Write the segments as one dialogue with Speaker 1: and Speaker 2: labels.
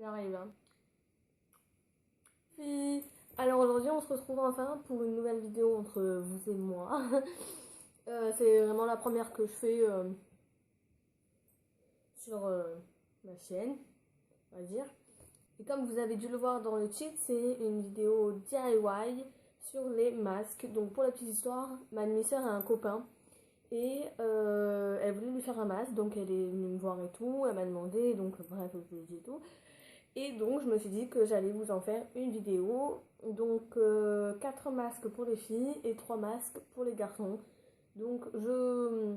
Speaker 1: J'arrive hein. Puis, alors aujourd'hui on se retrouve enfin pour une nouvelle vidéo entre vous et moi. C'est vraiment la première que je fais sur ma chaîne, on va dire. Et comme vous avez dû le voir dans le titre, c'est une vidéo DIY sur les masques. Donc pour la petite histoire, ma demi-sœur a un copain et elle voulait lui faire un masque, donc elle est venue me voir et tout, elle m'a demandé, donc bref, je lui ai dit et tout. Et donc je me suis dit que j'allais vous en faire une vidéo. Donc 4 masques pour les filles et 3 masques pour les garçons. Donc je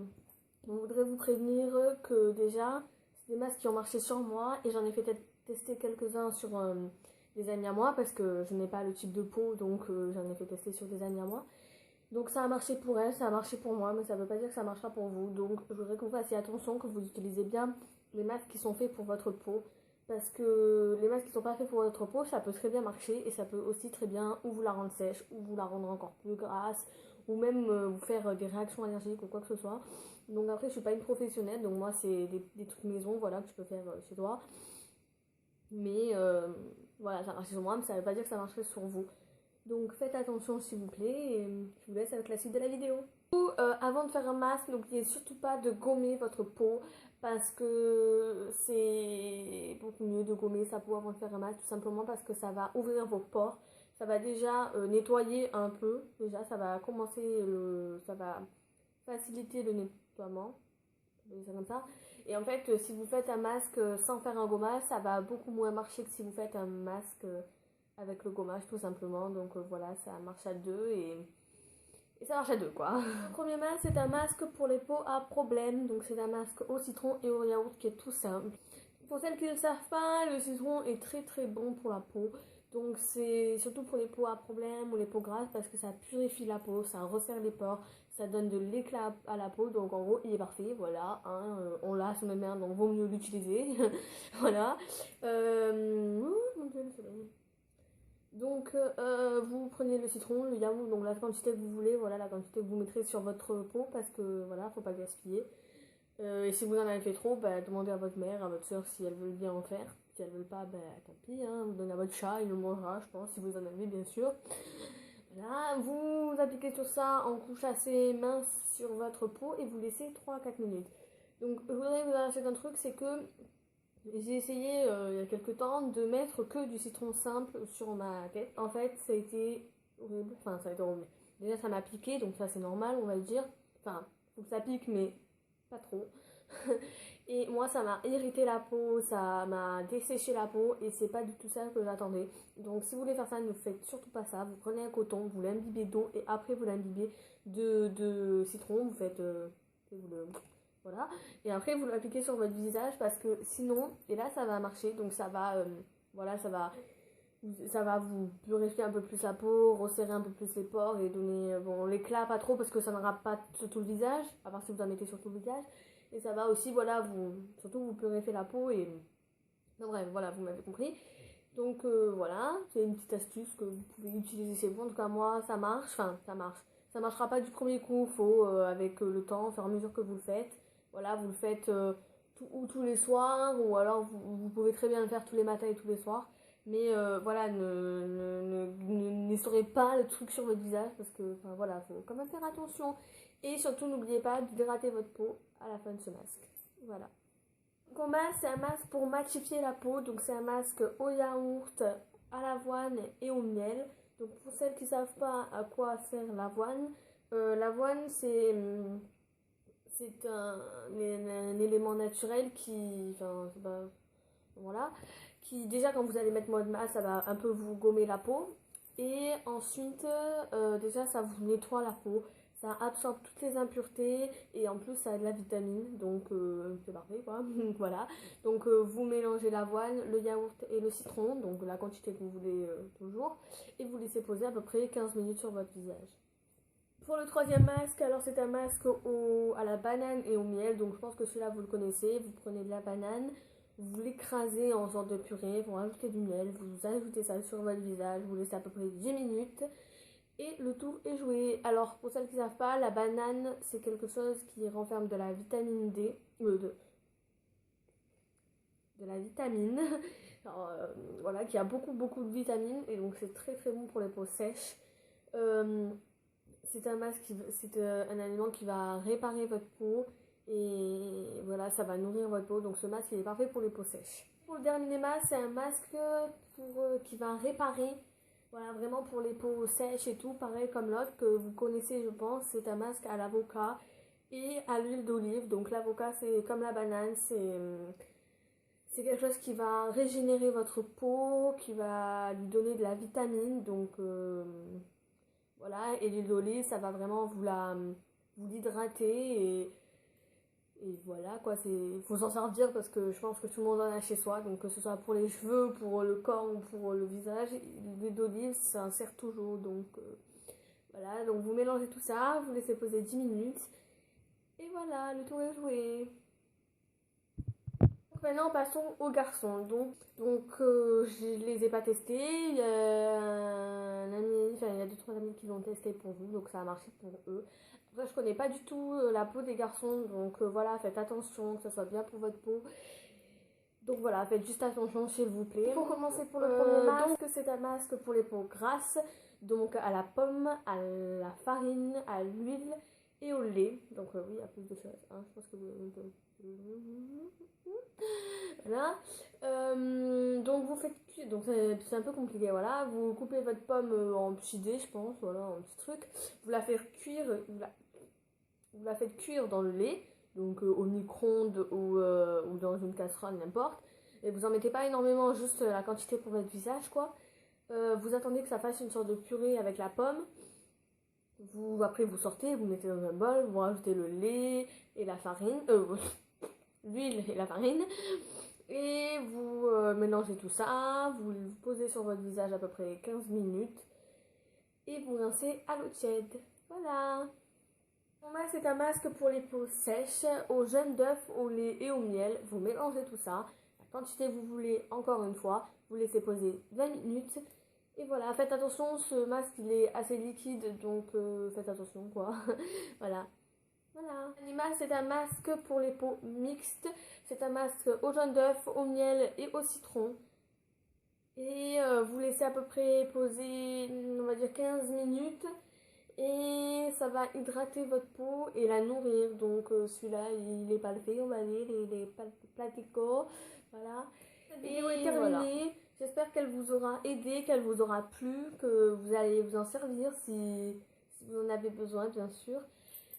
Speaker 1: voudrais vous prévenir que déjà c'est des masques qui ont marché sur moi et j'en ai fait tester quelques-uns sur des amis à moi parce que je n'ai pas le type de peau, donc j'en ai fait tester sur des amis à moi. Donc ça a marché pour elle, ça a marché pour moi, mais ça ne veut pas dire que ça marchera pour vous. Donc je voudrais que vous fassiez attention, que vous utilisez bien les masques qui sont faits pour votre peau. Parce que les masques qui sont pas faits pour votre peau, ça peut très bien marcher et ça peut aussi très bien ou vous la rendre sèche, ou vous la rendre encore plus grasse, ou même vous faire des réactions allergiques ou quoi que ce soit. Donc après je suis pas une professionnelle, donc moi c'est des trucs maison, voilà, que je peux faire chez toi. Mais voilà, ça marche sur moi, mais ça veut pas dire que ça marcherait sur vous. Donc faites attention s'il vous plaît et je vous laisse avec la suite de la vidéo. Avant de faire un masque, n'oubliez surtout pas de gommer votre peau parce que c'est beaucoup mieux de gommer sa peau avant de faire un masque, tout simplement parce que ça va ouvrir vos pores, ça va déjà nettoyer un peu, déjà ça va ça va faciliter le nettoiement, ça comme ça. Et en fait, si vous faites un masque sans faire un gommage, ça va beaucoup moins marcher que si vous faites un masque avec le gommage tout simplement. Donc voilà, ça marche à deux et ça marche à deux quoi. Le premier masque, c'est un masque pour les peaux à problème. Donc c'est un masque au citron et au yaourt qui est tout simple. Pour celles qui ne le savent pas, le citron est très très bon pour la peau. Donc c'est surtout pour les peaux à problème ou les peaux grasses parce que ça purifie la peau, ça resserre les pores, ça donne de l'éclat à la peau. Donc en gros il est parfait, voilà, hein, on l'a sur mes mains donc vaut mieux l'utiliser. Voilà. Oh, mon Dieu, c'est bon. Donc vous prenez le citron, le yaourt, donc la quantité que vous voulez, voilà la quantité que vous mettrez sur votre peau parce que voilà, faut pas gaspiller. Et si vous en avez fait trop, bah, demandez à votre mère, à votre soeur si elles veulent bien en faire. Si elles veulent pas, bah, tant pis, hein, vous donnez à votre chat, il le mangera, je pense, si vous en avez bien sûr. Voilà, vous appliquez tout ça en couche assez mince sur votre peau et vous laissez 3 à 4 minutes. Donc je voudrais vous alerter d'un truc, c'est que j'ai essayé il y a quelques temps de mettre que du citron simple sur ma tête. En fait, ça a été horrible. Enfin, ça a été horrible. Déjà, ça m'a piqué, donc ça c'est normal, on va le dire. Enfin, faut que ça pique, mais pas trop. Et moi, ça m'a irrité la peau, ça m'a desséché la peau, et c'est pas du tout ça que j'attendais. Donc, si vous voulez faire ça, ne faites surtout pas ça. Vous prenez un coton, vous l'imbibez d'eau, et après vous l'imbibez de citron. Vous faites. Vous le voilà. Et après, vous l'appliquez sur votre visage parce que sinon, et là, ça va marcher. Donc, ça va, voilà, ça va vous purifier un peu plus la peau, resserrer un peu plus les pores et donner, bon, l'éclat pas trop parce que ça n'aura pas sur tout le visage, à part si vous en mettez sur tout le visage. Et ça va aussi, voilà, surtout vous purifier la peau et, non, bref, voilà, vous m'avez compris. Donc, voilà, c'est une petite astuce que vous pouvez utiliser chez vous. En tout cas, moi, ça marche, enfin, ça marche. Ça marchera pas du premier coup, faut, avec le temps, au fur et à mesure que vous le faites. Voilà, vous le faites ou tous les soirs, ou alors vous pouvez très bien le faire tous les matins et tous les soirs. Mais voilà, n'essorez pas le truc sur votre visage parce que, enfin voilà, faut quand même faire attention. Et surtout, n'oubliez pas d'hydrater votre peau à la fin de ce masque. Voilà. Donc, masque, c'est un masque pour matifier la peau. Donc, c'est un masque au yaourt, à l'avoine et au miel. Donc, pour celles qui ne savent pas à quoi sert l'avoine, c'est un élément naturel qui, enfin, voilà, qui déjà quand vous allez mettre mode masque, ça va un peu vous gommer la peau. Et ensuite, déjà ça vous nettoie la peau, ça absorbe toutes les impuretés et en plus ça a de la vitamine, donc c'est parfait quoi. Voilà, donc vous mélangez l'avoine, le yaourt et le citron, donc la quantité que vous voulez toujours, et vous laissez poser à peu près 15 minutes sur votre visage. Pour le troisième masque, alors c'est un masque à la banane et au miel, donc je pense que celui-là vous le connaissez. Vous prenez de la banane, vous l'écrasez en sorte de purée, vous rajoutez du miel, vous ajoutez ça sur votre visage, vous laissez à peu près 10 minutes et le tout est joué. Alors pour celles qui ne savent pas, la banane c'est quelque chose qui renferme de la vitamine D, de la vitamine. Alors, voilà, qui a beaucoup de vitamines et donc c'est très bon pour les peaux sèches. C'est un masque, c'est un aliment qui va réparer votre peau et voilà, ça va nourrir votre peau. Donc ce masque il est parfait pour les peaux sèches. Pour le dernier masque, c'est un masque qui va réparer, voilà, vraiment pour les peaux sèches et tout, pareil comme l'autre que vous connaissez je pense. C'est un masque à l'avocat et à l'huile d'olive. Donc l'avocat c'est comme la banane, c'est quelque chose qui va régénérer votre peau, qui va lui donner de la vitamine. Donc voilà, et l'huile d'olive ça va vraiment vous l'hydrater et voilà quoi, faut s'en servir parce que je pense que tout le monde en a chez soi, donc que ce soit pour les cheveux, pour le corps ou pour le visage, l'huile d'olive ça sert toujours. Donc voilà, donc vous mélangez tout ça, vous laissez poser 10 minutes et voilà, le tour est joué. Donc maintenant passons aux garçons. Donc je les ai pas testés, il y a un ami, enfin il y a 2-3 amis qui l'ont testé pour vous, donc ça a marché pour eux. Après je connais pas du tout la peau des garçons, donc voilà, faites attention que ça soit bien pour votre peau. Donc voilà, faites juste attention s'il vous plaît. Pour commencer pour le premier masque, c'est un masque pour les peaux grasses, donc à la pomme, à la farine, à l'huile et au lait. Donc oui, il y a plus de choses, hein, je pense que voilà. Donc vous faites cuire, donc c'est un peu compliqué, voilà. Vous coupez votre pomme en petits dés, je pense, voilà, en petits trucs. Vous la faites cuire, vous la faites cuire dans le lait, donc au micro-ondes ou dans une casserole, n'importe. Et vous en mettez pas énormément, juste la quantité pour votre visage, quoi. Vous attendez que ça fasse une sorte de purée avec la pomme. Après vous sortez, vous mettez dans un bol, vous rajoutez le lait et la farine, l'huile et la farine. Et vous mélangez tout ça, vous le posez sur votre visage à peu près 15 minutes. Et vous rincez à l'eau tiède. Voilà. Mon masque c'est un masque pour les peaux sèches, au jaune d'œuf, au lait et au miel. Vous mélangez tout ça. La quantité que vous voulez, encore une fois, vous laissez poser 20 minutes. Et voilà, faites attention, ce masque il est assez liquide, donc faites attention quoi. Voilà. Voilà. L'animal c'est un masque pour les peaux mixtes. C'est un masque au jaune d'œuf, au miel et au citron. Et vous laissez à peu près poser, on va dire 15 minutes. Et ça va hydrater votre peau et la nourrir. Donc celui-là, il est pas le fait, on va dire, il est pas platico. Voilà. Cette vidéo est terminée. Voilà. J'espère qu'elle vous aura aidé, qu'elle vous aura plu, que vous allez vous en servir si vous en avez besoin, bien sûr.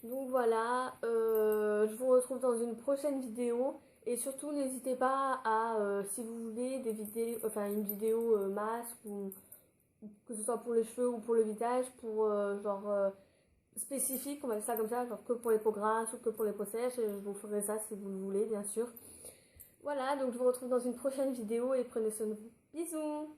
Speaker 1: Donc voilà, je vous retrouve dans une prochaine vidéo. Et surtout, n'hésitez pas à, si vous voulez, des vidéos, enfin une vidéo masque ou que ce soit pour les cheveux ou pour le visage, pour spécifique, on va dire ça comme ça, genre que pour les peaux grasses ou que pour les peaux sèches, je vous ferai ça si vous le voulez, bien sûr. Voilà, donc je vous retrouve dans une prochaine vidéo et prenez soin de vous. Bisous!